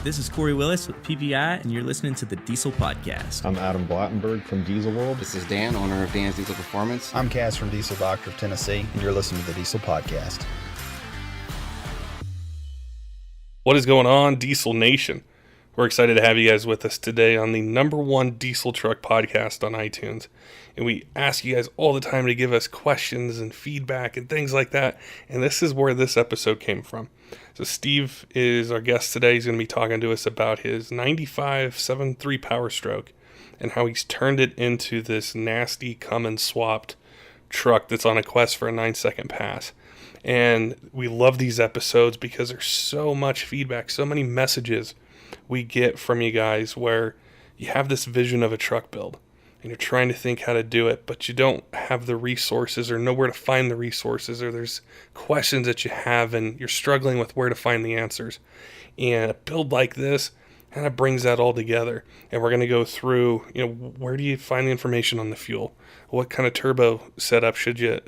This is Corey Willis with PPEI, and you're listening to the Diesel Podcast. I'm Adam Blattenberg from Diesel World. This is Dan, owner of Dan's Diesel Performance. I'm Kaz from Diesel Doctor of Tennessee, and you're listening to the Diesel Podcast. What is going on, Diesel Nation? We're excited to have you guys with us today on the #1 diesel truck podcast on iTunes. And we ask you guys all the time to give us questions and feedback and things like that. And this is where this episode came from. So Steve is our guest today. He's going to be talking to us about his 95 7.3 Powerstroke and how he's turned it into this nasty Cummins-swapped truck that's on a quest for a 9-second pass. And we love these episodes because there's so much feedback, so many messages we get from you guys where you have this vision of a truck build and you're trying to think how to do it, but you don't have the resources or know where to find the resources, or there's questions that you have and you're struggling with where to find the answers. And a build like this kind of brings that all together. And we're going to go through, where do you find the information on the fuel? What kind of turbo setup should you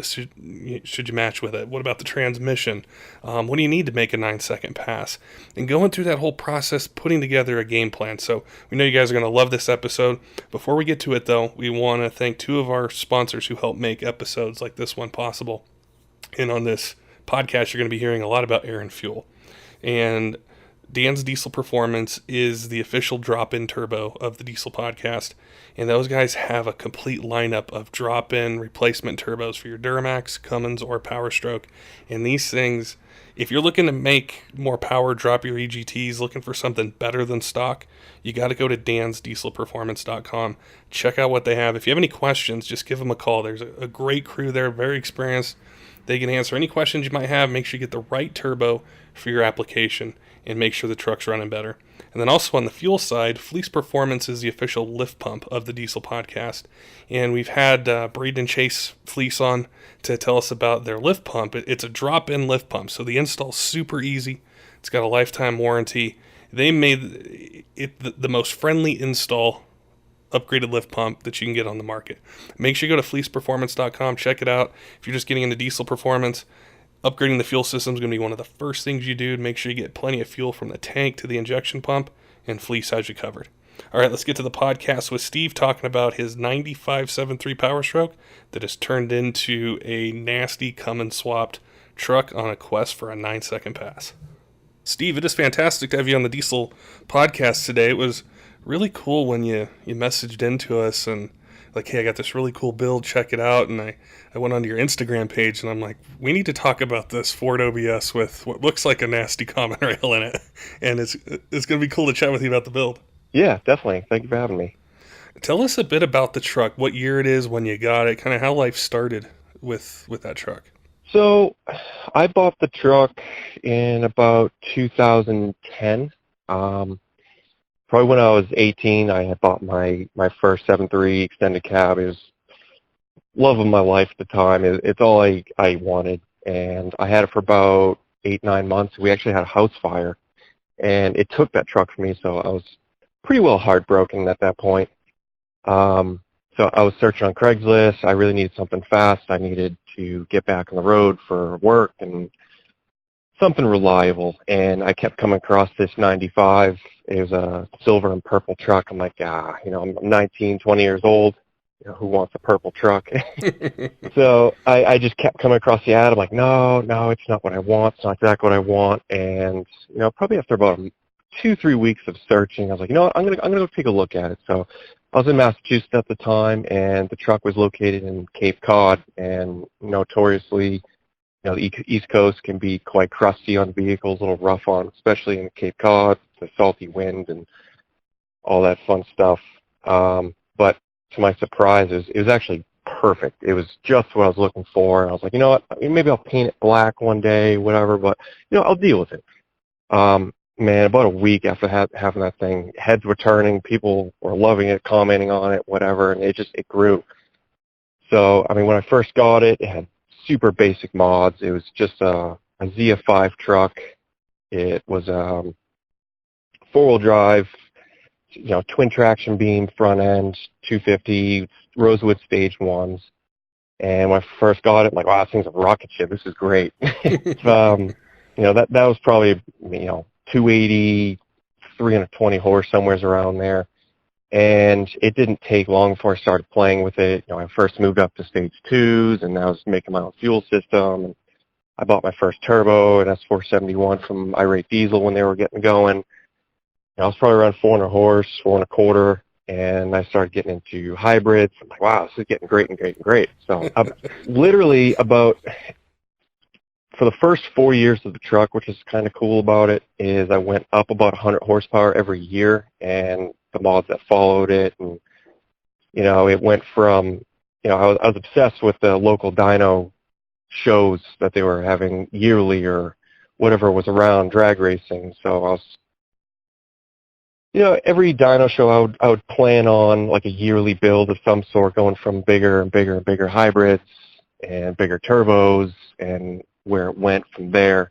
match with it? What about the transmission? What do you need to make a 9-second pass? And going through that whole process, putting together a game plan. So we know you guys are going to love this episode. Before we get to it, though, we want to thank two of our sponsors who help make episodes like this one possible. And on this podcast, you're going to be hearing a lot about air and fuel. And Dan's Diesel Performance is the official drop-in turbo of the Diesel Podcast, and those guys have a complete lineup of drop-in replacement turbos for your Duramax, Cummins, or Powerstroke. And these things, if you're looking to make more power, drop your EGTs, looking for something better than stock, you got to go to dansdieselperformance.com. Check out what they have. If you have any questions, just give them a call. There's a great crew there, very experienced. They can answer any questions you might have. Make sure you get the right turbo for your application and make sure the truck's running better. And then also on the fuel side, Fleece Performance is the official lift pump of the Diesel Podcast. And we've had Braden Chase Fleece on to tell us about their lift pump. It's a drop-in lift pump, so the install's super easy. It's got a lifetime warranty. They made it the most friendly install upgraded lift pump that you can get on the market. Make sure you go to fleeceperformance.com, check it out. If you're just getting into diesel performance, upgrading the fuel system is going to be one of the first things you do to make sure you get plenty of fuel from the tank to the injection pump, and Fleece has you covered. All right, let's get to the podcast with Steve talking about his 95 7.3 Powerstroke that has turned into a nasty Cummins-swapped truck on a quest for a 9-second pass. Steve, it is fantastic to have you on the Diesel Podcast today. It was really cool when you messaged into us and like, hey, I got this really cool build, check it out. And I went onto your Instagram page and I'm like, we need to talk about this Ford OBS with what looks like a nasty common rail in it. And it's going to be cool to chat with you about the build. Yeah, definitely. Thank you for having me. Tell us a bit about the truck, what year it is, when you got it, kind of how life started with that truck. So I bought the truck in about 2010. Probably when I was 18, I had bought my first 7.3 extended cab. It was love of my life at the time. It's all I wanted. And I had it for about 8-9 months. We actually had a house fire, and it took that truck from me, so I was pretty well heartbroken at that point. So I was searching on Craigslist. I really needed something fast. I needed to get back on the road for work and something reliable, and I kept coming across this 95. It was a silver and purple truck. I'm like, I'm 19, 20 years old. Who wants a purple truck? So I just kept coming across the ad. I'm like, no, it's not what I want. It's not exactly what I want. And probably after about 2-3 weeks of searching, I was like, what? I'm gonna go take a look at it. So I was in Massachusetts at the time, and the truck was located in Cape Cod, and notoriously, the East Coast can be quite crusty on vehicles, a little rough on, especially in Cape Cod, the salty wind and all that fun stuff. But to my surprise, it was actually perfect. It was just what I was looking for. And I was like, maybe I'll paint it black one day, whatever, but, I'll deal with it. Man, about a week after having that thing, heads were turning, people were loving it, commenting on it, whatever, and it grew. So, when I first got it, it had super basic mods. It was just a Zia 5 truck. It was four-wheel drive, twin traction beam front end, 250 Rosewood stage ones. And when I first got it, I'm like, wow, this thing's a rocket ship. This is great. That was probably 280 320 horse, somewhere's around there. And it didn't take long before I started playing with it. I first moved up to stage 2s, and I was making my own fuel system. And I bought my first turbo, an S471 from Irate Diesel when they were getting going. I was probably around 400 horse, 4.25, and I started getting into hybrids. I'm like, wow, this is getting great and great and great. So literally for the first 4 years of the truck, which is kind of cool about it, is I went up about 100 horsepower every year, and the mods that followed it. And, it went from, I was obsessed with the local dyno shows that they were having yearly or whatever was around drag racing. So I was, every dyno show I would plan on like a yearly build of some sort, going from bigger and bigger and bigger hybrids and bigger turbos and where it went from there.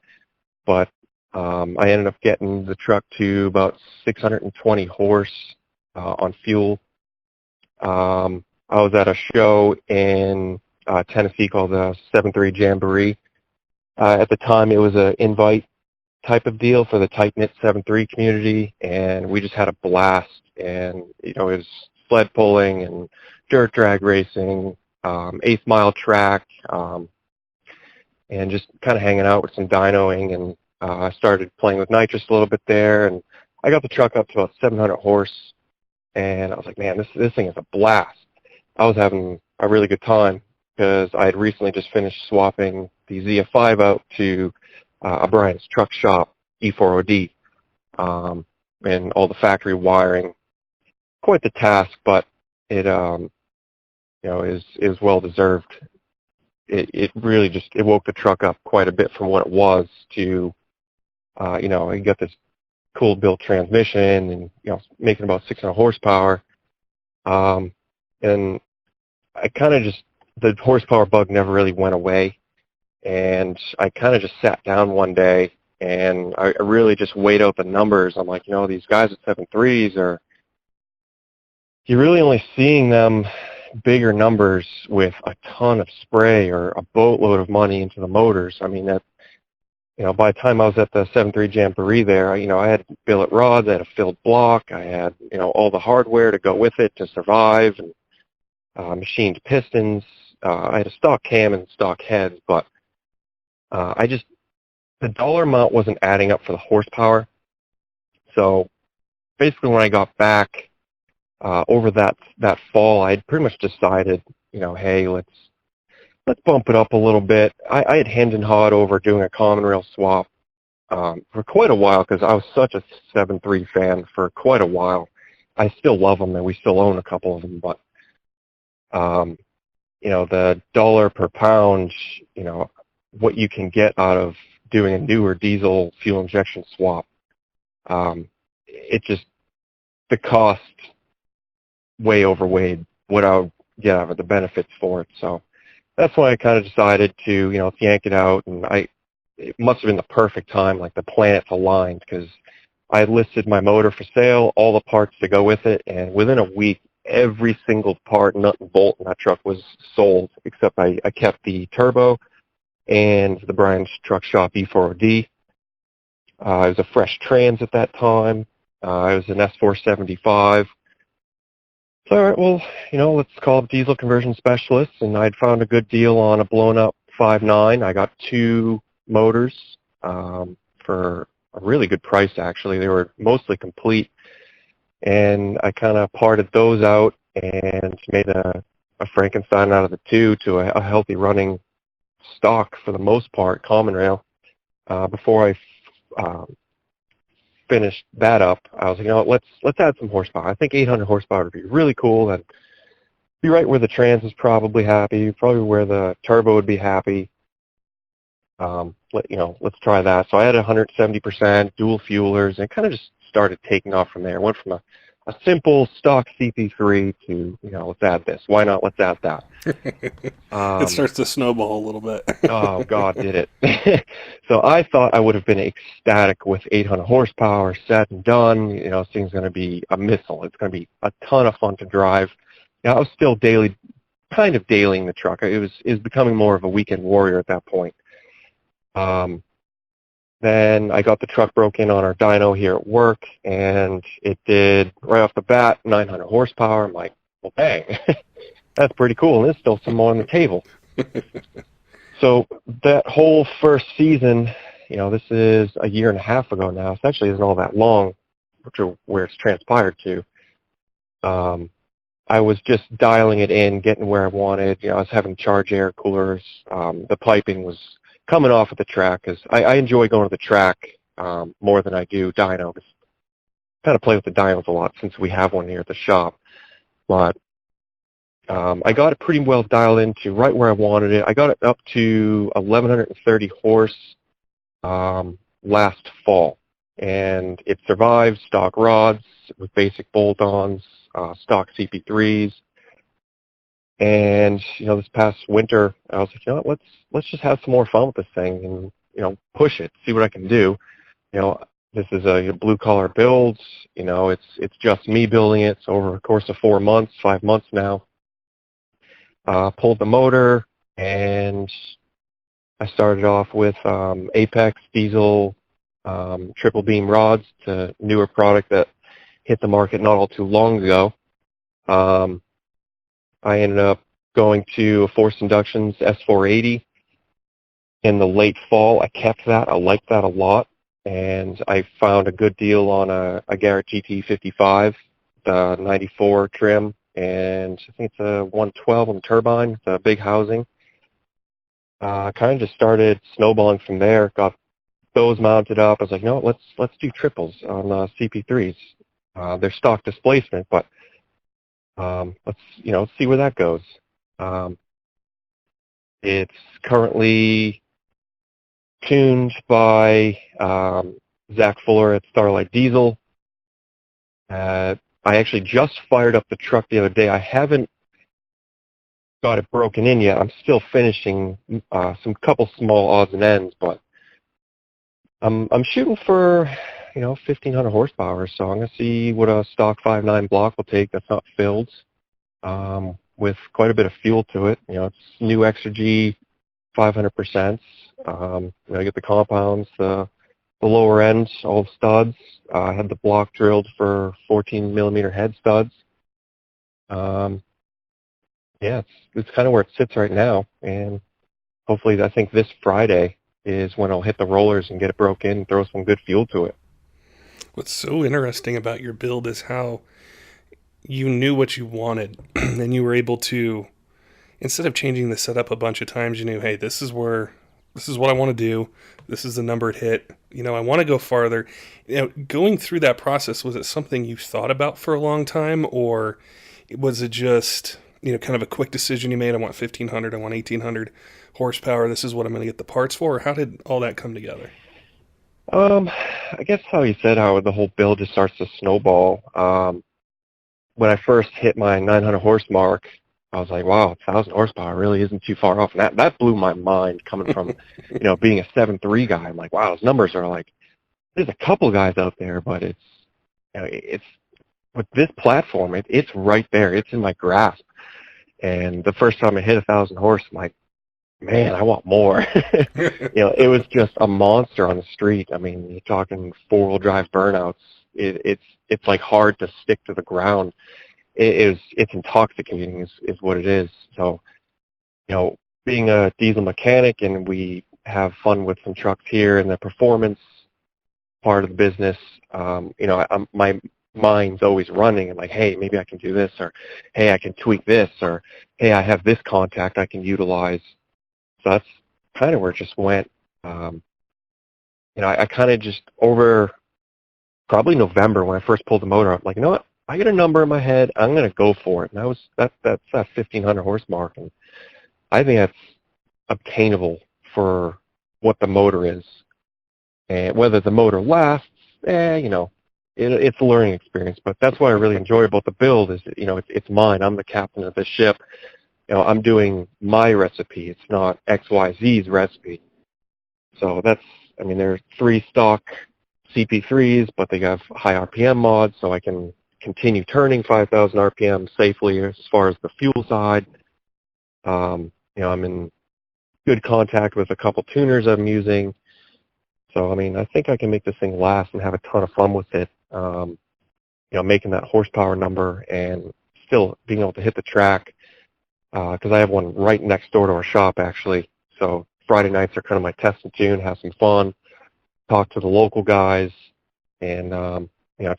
But I ended up getting the truck to about 620 horse on fuel. I was at a show in Tennessee called the 7.3 Jamboree. At the time, it was an invite type of deal for the tight-knit 7.3 community, and we just had a blast. And, it was sled pulling and dirt drag racing, eighth mile track, and just kind of hanging out with some dynoing. And I started playing with nitrous a little bit there, and I got the truck up to about 700 horse, and I was like, man, this thing is a blast. I was having a really good time because I had recently just finished swapping the ZF5 out to Brian's truck shop E4OD, and all the factory wiring. Quite the task, but it is well deserved. It really just woke the truck up quite a bit from what it was to you got this cool built transmission and making about 600 horsepower, and I kind of just, the horsepower bug never really went away. And I kind of just sat down one day and I really just weighed out the numbers. I'm like, these guys at 7.3s you're really only seeing them bigger numbers with a ton of spray or a boatload of money into the motors. I mean, that, by the time I was at the 7.3 Jamboree there, I had billet rods, I had a filled block, I had, all the hardware to go with it to survive, and machined pistons. I had a stock cam and stock heads, but the dollar amount wasn't adding up for the horsepower. So basically when I got back over that fall, I had pretty much decided, hey, let's bump it up a little bit. I had hand and hawed over doing a common rail swap for quite a while because I was such a 7.3 fan for quite a while. I still love them, and we still own a couple of them, but the dollar per pound, what you can get out of doing a newer diesel fuel injection swap, the cost way overweighed what I would get out of the benefits for it. So that's why I kind of decided to, yank it out, and it must have been the perfect time, like the planets aligned, because I had listed my motor for sale, all the parts to go with it, and within a week, every single part, nut and bolt in that truck was sold, except I kept the turbo and the Brian's Truck Shop E4OD. It was a fresh trans at that time. It was an S475. So, all right, well, let's call up diesel conversion specialists, and I'd found a good deal on a blown-up 5.9. I got 2 motors for a really good price, actually. They were mostly complete, and I kind of parted those out and made a Frankenstein out of the 2 to a healthy running stock, for the most part, common rail. Before I finished that up, I was like, let's add some horsepower. I think 800 horsepower would be really cool. That'd be right where the trans is probably happy, probably where the turbo would be happy. Let's try that. So I had 170% dual fuelers, and kind of just started taking off from there. Went from a simple stock CP3 to, let's add this. Why not? Let's add that. It starts to snowball a little bit. Oh, God, did it. So I thought I would have been ecstatic with 800 horsepower, set and done. This thing's going to be a missile. It's going to be a ton of fun to drive. I was still kind of dailying the truck. It was becoming more of a weekend warrior at that point. Then I got the truck broken on our dyno here at work, and it did, right off the bat, 900 horsepower. I'm like, well, dang, that's pretty cool, and there's still some more on the table. So that whole first season, this is a year and a half ago now. It actually isn't all that long, where it's transpired to. I was just dialing it in, getting where I wanted. I was having charge air coolers. The piping was coming off at the track, because I enjoy going to the track more than I do dyno. Kind of play with the dynos a lot since we have one here at the shop. But I got it pretty well dialed into right where I wanted it. I got it up to 1,130 horse last fall, and it survived stock rods with basic bolt-ons, stock CP3s. And this past winter, I was like, let's just have some more fun with this thing and push it, see what I can do. This is a blue collar build. It's just me building it. So over the course of 5 months now. Pulled the motor, and I started off with Apex diesel triple beam rods. It's a newer product that hit the market not all too long ago. I ended up going to a Forced Inductions S480 in the late fall. I kept that. I liked that a lot, and I found a good deal on a Garrett GT55, the 94 trim. And I think it's a 112 on the turbine. It's a big housing. Kind of just started snowballing from there. Got those mounted up. I was like, no, let's do triples on CP3s. They're stock displacement, but let's see where that goes. It's currently tuned by Zach Fuller at Starlight Diesel. I actually just fired up the truck the other day. I haven't got it broken in yet. I'm still finishing some couple small odds and ends, but I'm shooting for 1,500 horsepower. So I'm gonna see what a stock 5.9 block will take that's not filled, with quite a bit of fuel to it. It's new Exergy 500%. I get the compounds, the lower end, all studs. I had the block drilled for 14 millimeter head studs. It's kind of where it sits right now, and hopefully I think this Friday is when I'll hit the rollers and get it broke in and throw some good fuel to it. What's so interesting about your build is how you knew what you wanted, and you were able to, instead of changing the setup a bunch of times, you knew, hey, this is what I want to do. This is the number it hit. I want to go farther. Going through that process, was it something you thought about for a long time, or was it just, kind of a quick decision you made? I want 1,500, I want 1,800 horsepower. This is what I'm going to get the parts for. Or how did all that come together? I guess how you said, how the whole build just starts to snowball. When I first hit my 900 horse mark, I was like, wow, 1,000 horsepower really isn't too far off. And that blew my mind, coming from, being a 7.3 guy. I'm like, wow, those numbers are like, there's a couple guys out there, but it's with this platform, it's right there. It's in my grasp. And the first time I hit 1,000 horse, I'm like, man, I want more. It was just a monster on the street. I mean, you're talking 4-wheel drive burnouts. It's like hard to stick to the ground. It's intoxicating is what it is. So, being a diesel mechanic, and we have fun with some trucks here in the performance part of the business, my mind's always running. I'm like, hey, maybe I can do this, or hey, I can tweak this, or hey, I have this contact I can utilize. So that's kind of where it just went. I kind of just, over probably November when I first pulled the motor up, like, you know what? I get a number in my head. I'm going to go for it. And that's that 1,500 horse mark. And I think that's obtainable for what the motor is. And whether the motor lasts, it's a learning experience. But that's what I really enjoy about the build is, it's mine. I'm the captain of the ship. I'm doing my recipe. It's not XYZ's recipe. So there are 3 stock CP3s, but they have high RPM mods, so I can continue turning 5,000 RPM safely as far as the fuel side. I'm in good contact with a couple tuners I'm using. So, I mean, I think I can make this thing last and have a ton of fun with it, making that horsepower number and still being able to hit the track, because I have one right next door to our shop, actually. So Friday nights are kind of my test and tune, have some fun, talk to the local guys, and,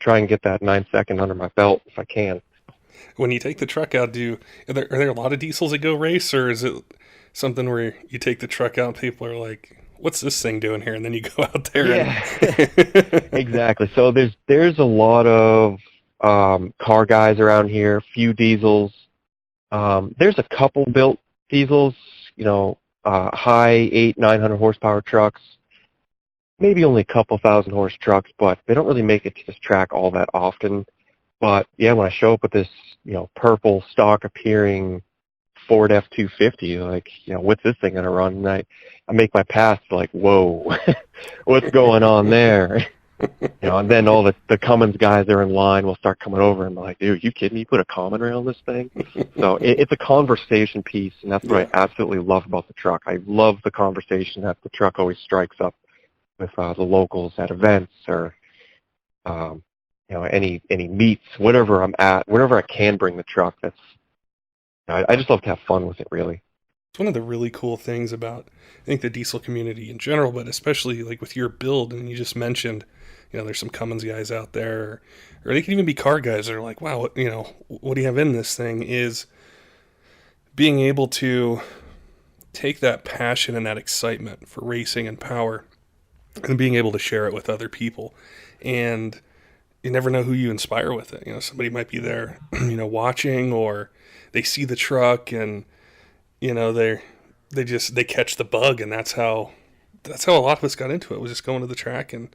try and get that 9-second under my belt if I can. When you take the truck out, are there a lot of diesels that go race, or is it something where you take the truck out and people are like, what's this thing doing here? And then you go out there. Yeah, exactly. So there's a lot of car guys around here, few diesels. There's a couple built diesels, high 800-900 horsepower trucks, maybe only a couple thousand horse trucks, but they don't really make it to this track all that often. But yeah, when I show up with this, purple stock appearing Ford F-250, like, what's this thing going to run? And I make my pass like, whoa, what's going on there? And then all the Cummins guys that are in line will start coming over and be like, dude, you kidding me? You put a common rail on this thing? So it's a conversation piece, and that's what I absolutely love about the truck. I love the conversation that the truck always strikes up with the locals at events or, any meets, whatever I'm at, wherever I can bring the truck. I just love to have fun with it, really. It's one of the really cool things about, I think, the diesel community in general, but especially like with your build, and you just mentioned, there's some Cummins guys out there, or they can even be car guys that are like, wow, what do you have in this thing, is being able to take that passion and that excitement for racing and power and being able to share it with other people. And you never know who you inspire with it. Somebody might be there, watching, or they see the truck and, they catch the bug, and that's how a lot of us got into it, was just going to the track and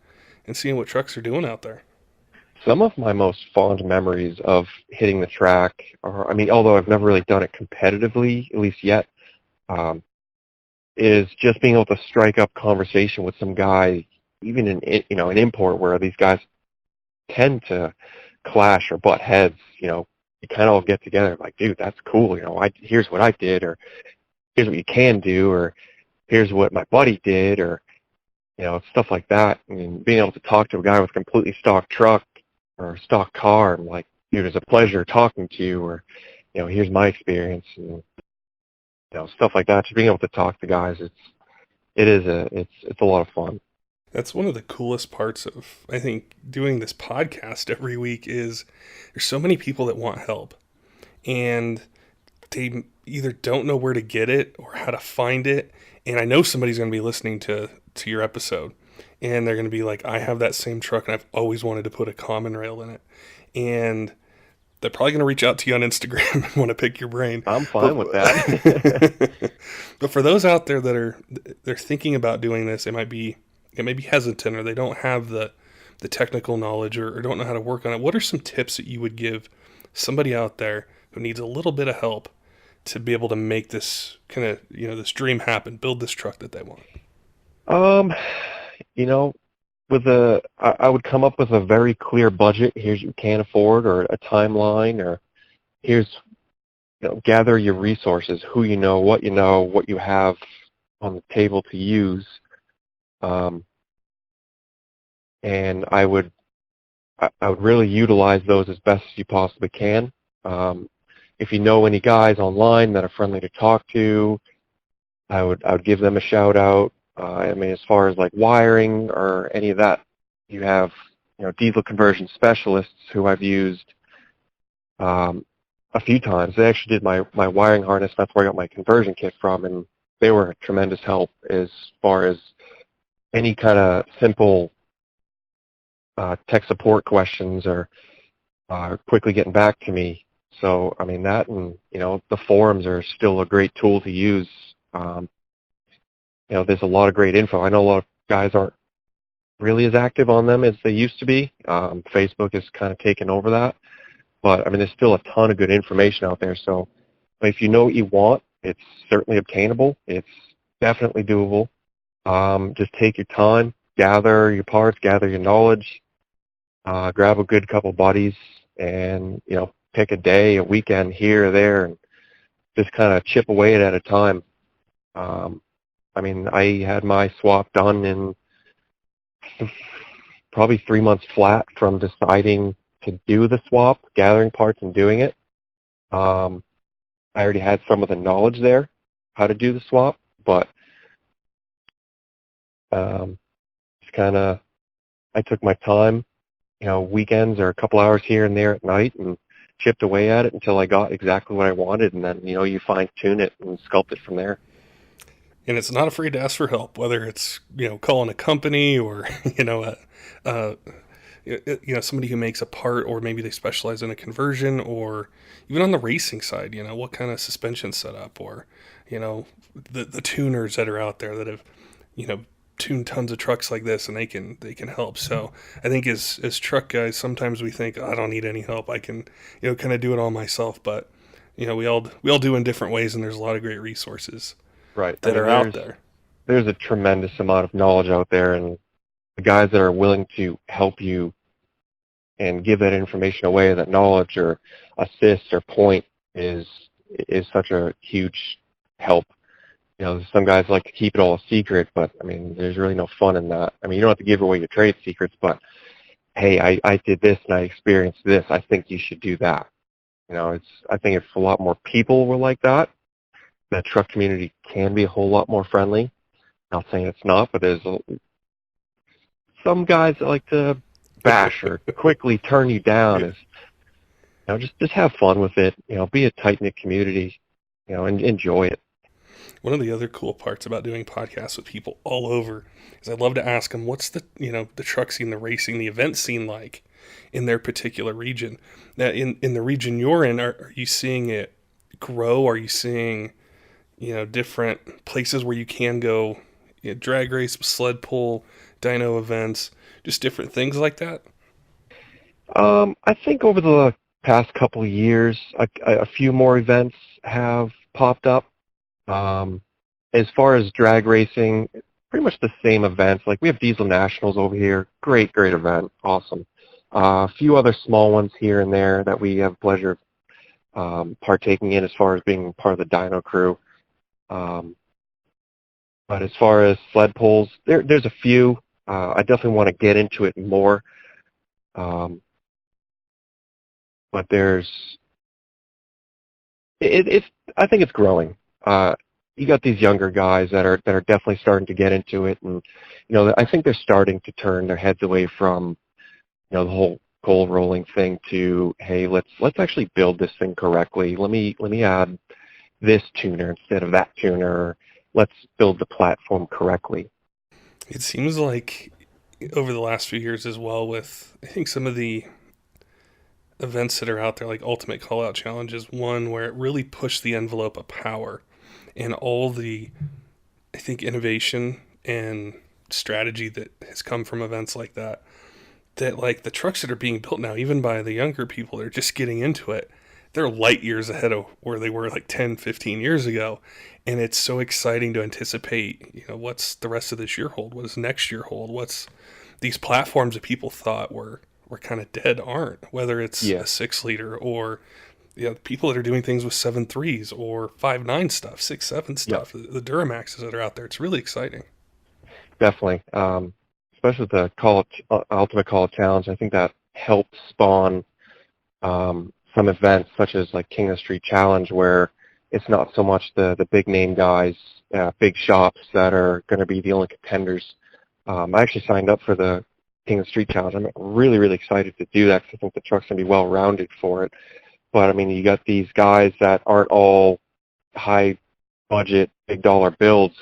seeing what trucks are doing out there. Some of my most fond memories of hitting the track are, although I've never really done it competitively, at least yet, is just being able to strike up conversation with some guy, even in an import where these guys tend to clash or butt heads. You kind of all get together like, dude, that's cool. Here's what I did, or here's what you can do, or here's what my buddy did, or stuff like that. And being able to talk to a guy with a completely stock truck or a stock car, and like, dude, it's a pleasure talking to you, or here's my experience, and stuff like that. Just being able to talk to guys, it's a lot of fun. That's one of the coolest parts of, I think, doing this podcast every week, is there's so many people that want help, and they either don't know where to get it or how to find it. And I know somebody's going to be listening to your episode, and they're going to be like, I have that same truck and I've always wanted to put a common rail in it. And they're probably going to reach out to you on Instagram and want to pick your brain. I'm fine with that. But for those out there they're thinking about doing this, they might be hesitant, or they don't have the technical knowledge, or don't know how to work on it. What are some tips that you would give somebody out there who needs a little bit of help to be able to make this kind of, this dream happen, build this truck that they want? I would come up with a very clear budget. Here's what you can afford, or a timeline, or here's, gather your resources, who what you have on the table to use. And I would really utilize those as best as you possibly can. If you know any guys online that are friendly to talk to, I would give them a shout out. As far as like wiring or any of that, you have, diesel conversion specialists who I've used a few times. They actually did my wiring harness. That's where I got my conversion kit from, and they were a tremendous help as far as any kind of simple tech support questions, or quickly getting back to me. So, that, and, the forums are still a great tool to use. There's a lot of great info. I know a lot of guys aren't really as active on them as they used to be. Facebook has kind of taken over that. But, there's still a ton of good information out there. So if you know what you want, it's certainly obtainable. It's definitely doable. Just take your time, gather your parts, gather your knowledge, grab a good couple buddies, and, pick a day, a weekend here or there, and just kind of chip away at a time. I had my swap done in probably 3 months flat from deciding to do the swap, gathering parts and doing it. I already had some of the knowledge there, how to do the swap, but it's kind of, I took my time, weekends or a couple hours here and there at night and chipped away at it until I got exactly what I wanted, and then, you fine-tune it and sculpt it from there. And it's not afraid to ask for help, whether it's, calling a company or, somebody who makes a part, or maybe they specialize in a conversion, or even on the racing side, what kind of suspension setup, or, the tuners that are out there that have, tuned tons of trucks like this, and they can help. So I think as truck guys, sometimes we think, I don't need any help. I can, kind of do it all myself. But, we all do in different ways, and there's a lot of great resources that are out there. There's a tremendous amount of knowledge out there, and the guys that are willing to help you and give that information away, that knowledge or assist or point is such a huge help. Some guys like to keep it all a secret, but there's really no fun in that. You don't have to give away your trade secrets, but hey, I did this and I experienced this. I think you should do that. I think if a lot more people were like that, the truck community can be a whole lot more friendly. Not saying it's not, but there's some guys that like to bash or quickly turn you down. Just have fun with it. Be a tight-knit community. And enjoy it. One of the other cool parts about doing podcasts with people all over is I love to ask them, what's the truck scene, the racing, the event scene like in their particular region? Now, in the region you're in, are you seeing it grow? Are you seeing, different places where you can go, drag race, sled pull, dyno events, just different things like that? I think over the past couple of years, a few more events have popped up. As far as drag racing, pretty much the same events. Like, we have Diesel Nationals over here. Great event. Awesome. A few other small ones here and there that we have pleasure partaking in as far as being part of the dyno crew. But as far as sled pulls, there's a few. I definitely want to get into it more. But I think it's growing. You got these younger guys that are definitely starting to get into it, and I think they're starting to turn their heads away from the whole goal rolling thing to, hey, let's actually build this thing correctly. Let me add this tuner instead of that tuner. Let's build the platform correctly. It seems like over the last few years as well, with I think some of the events that are out there, like Ultimate Callout Challenge is one where it really pushed the envelope of power, and all the, I think, innovation and strategy that has come from events like that like the trucks that are being built now, even by the younger people that are just getting into it, they're light years ahead of where they were like 10, 15 years ago. And it's so exciting to anticipate, what's the rest of this year hold? What does next year hold? What's these platforms that people thought were kind of dead aren't, whether it's a 6-liter or people that are doing things with 7.3s or 5.9 stuff, 6.7 stuff, the Duramaxes that are out there. It's really exciting. Definitely. Especially with the Ultimate Callout Challenge, I think that helped spawn some events such as like King of the Street Challenge, where it's not so much the big name guys, big shops that are going to be the only contenders. I actually signed up for the King of the Street Challenge. I'm really excited to do that because I think the truck's going to be well-rounded for it. But, you got these guys that aren't all high-budget, big-dollar builds,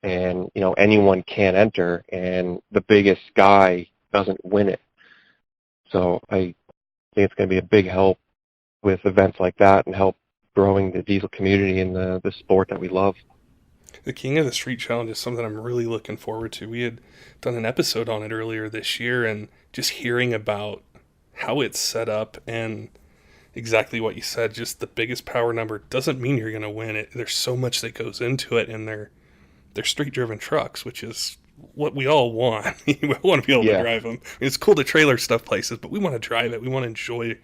and, anyone can enter, and the biggest guy doesn't win it. So I think it's going to be a big help with events like that and help growing the diesel community and the sport that we love. The King of the Street Challenge is something I'm really looking forward to. We had done an episode on it earlier this year, and just hearing about how it's set up and exactly what you said, just the biggest power number doesn't mean you're going to win it. There's so much that goes into it, and they're street-driven trucks, which is what we all want. We want to be able to drive them. It's cool to trailer stuff places, but we want to drive it. We want to enjoy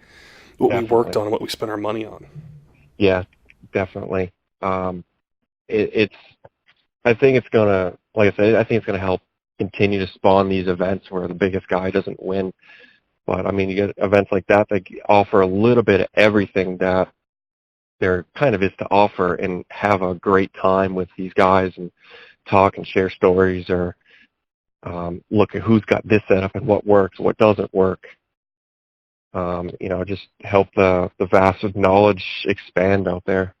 what we worked on and what we spent our money on. Yeah, definitely. I think it's gonna, like I said, I think it's gonna help continue to spawn these events where the biggest guy doesn't win. But I mean, you get events like that offer a little bit of everything that there kind of is to offer, and have a great time with these guys and talk and share stories, or look at who's got this setup and what works, what doesn't work. Just help the vast of knowledge expand out there.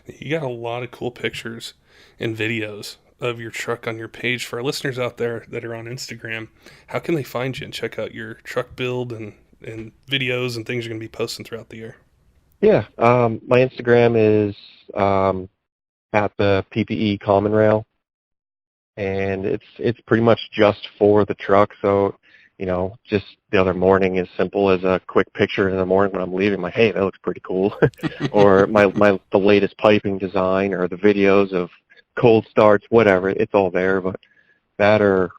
You got a lot of cool pictures and videos of your truck on your page. For our listeners out there that are on Instagram, how can they find you and check out your truck build and videos and things you're going to be posting throughout the year? Yeah, my Instagram is at the PPE Common Rail, and it's pretty much just for the truck. So, just the other morning, as simple as a quick picture in the morning when I'm leaving, like, hey, that looks pretty cool, or the latest piping design, or the videos of cold starts, whatever. It's all there. But that, or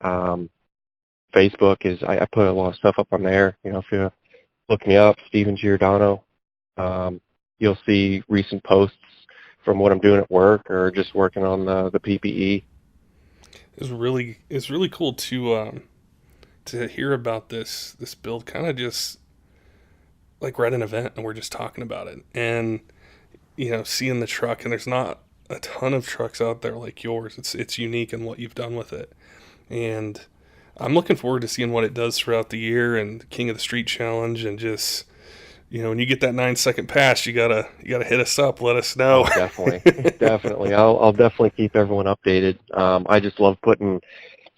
Facebook is, I put a lot of stuff up on there. If you look me up, Steve Giordano, you'll see recent posts from what I'm doing at work, or just working on the PPE. It's really cool to hear about this build, kind of just like we're at an event and we're just talking about it, and seeing the truck, and there's not a ton of trucks out there like yours. It's unique in what you've done with it, and I'm looking forward to seeing what it does throughout the year, and King of the Street Challenge, and just when you get that 9-second pass, you gotta hit us up, let us know. Oh, definitely. I'll definitely keep everyone updated. I just love putting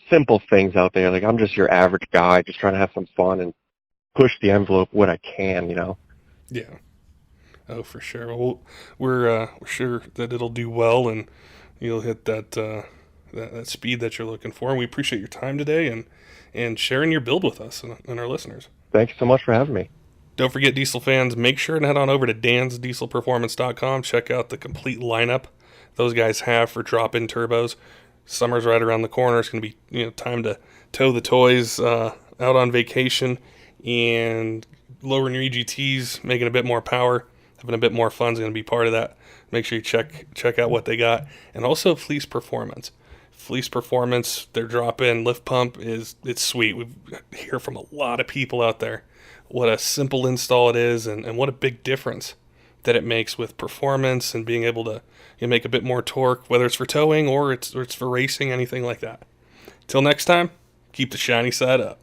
simple things out there. Like, I'm just your average guy, just trying to have some fun and push the envelope what I can. Yeah. Oh, for sure. Well, we're sure that it'll do well, and you'll hit that speed that you're looking for. And we appreciate your time today and sharing your build with us and our listeners. Thank you so much for having me. Don't forget, diesel fans, make sure to head on over to dansdieselperformance.com. Check out the complete lineup those guys have for drop-in turbos. Summer's right around the corner. It's going to be time to tow the toys out on vacation, and lowering your EGTs, making a bit more power, having a bit more fun is going to be part of that. Make sure you check out what they got. And also Fleece Performance. Fleece Performance, their drop-in lift pump it's sweet. We hear from a lot of people out there what a simple install it is, and what a big difference that it makes with performance and being able to make a bit more torque, whether it's for towing or it's for racing, anything like that. Till next time, keep the shiny side up.